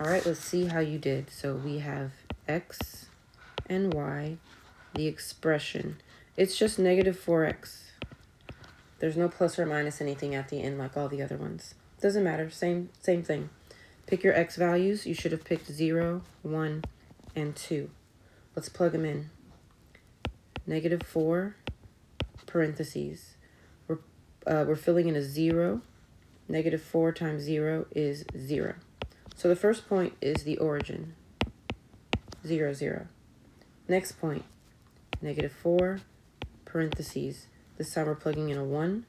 All right, let's see how you did. So we have x and y, the expression. It's just negative 4x. There's no plus or minus anything at the end like all the other ones. Doesn't matter, same thing. Pick your x values. You should have picked 0, 1, and 2. Let's plug them in. Negative 4, parentheses. We're filling in a 0. Negative 4 times 0 is 0. So the first point is the origin, 0, 0. Next point, negative 4, parentheses. This time we're plugging in a 1.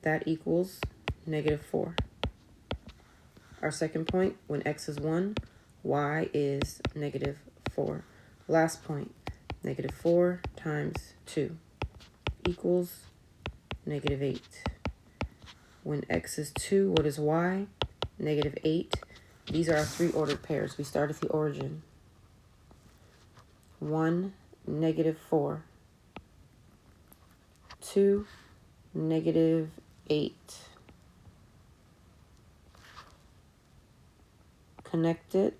That equals negative 4. Our second point, when x is 1, y is negative 4. Last point, negative 4 times 2 equals negative 8. When x is 2, what is y? Negative 8. These are our 3 ordered pairs. We start at the origin. 1, negative 4. 2, negative 8. Connect it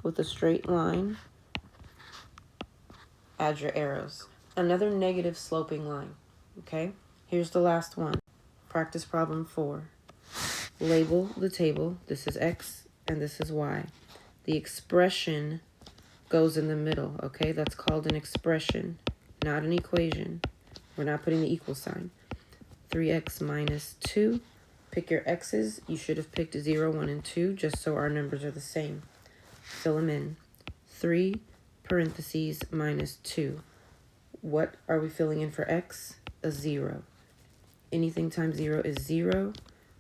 with a straight line. Add your arrows. Another negative sloping line. Okay? Here's the last one. Practice problem 4. Label the table. This is x and this is y. The expression goes in the middle, okay? That's called an expression, not an equation. We're not putting the equal sign. 3x minus 2. Pick your x's. You should have picked 0, 1, and 2, just so our numbers are the same. Fill them in. 3, parentheses, minus 2. What are we filling in for x? A 0. Anything times 0 is 0.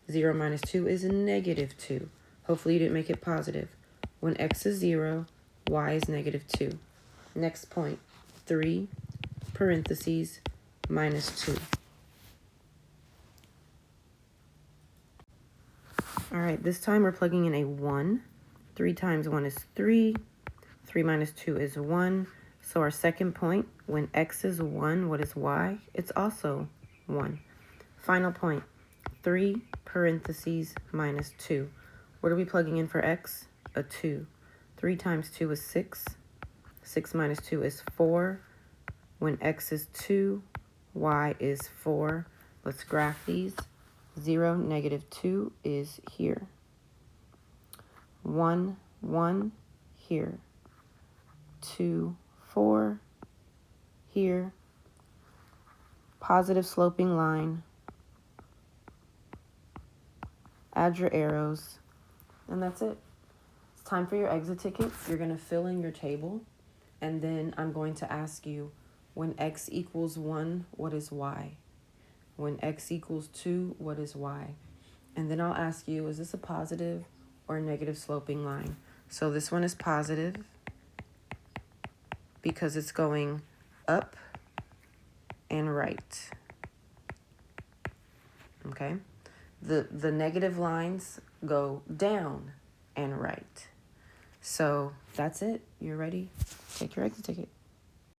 0 minus 2 is negative 2. Hopefully you didn't make it positive. When x is 0, y is negative 2. Next point, 3, parentheses, minus 2. All right, this time we're plugging in a 1. 3 times 1 is 3. 3 minus 2 is 1. So our second point, when x is 1, what is y? It's also 1. Final point, 3, parentheses, minus 2. What are we plugging in for x? A 2. 3 times 2 is 6. 6 minus 2 is 4. When x is 2, y is 4. Let's graph these. 0, negative 2 is here. 1, 1, here. 2, 4, here. Positive sloping line. Add your arrows. And that's it. It's time for your exit ticket. You're going to fill in your table. And then I'm going to ask you, when x equals 1, what is y? When x equals 2, what is y? And then I'll ask you, is this a positive or a negative sloping line? So this one is positive because it's going up and right. Okay? The negative lines go down and right. So that's it. You're ready. Take your exit ticket.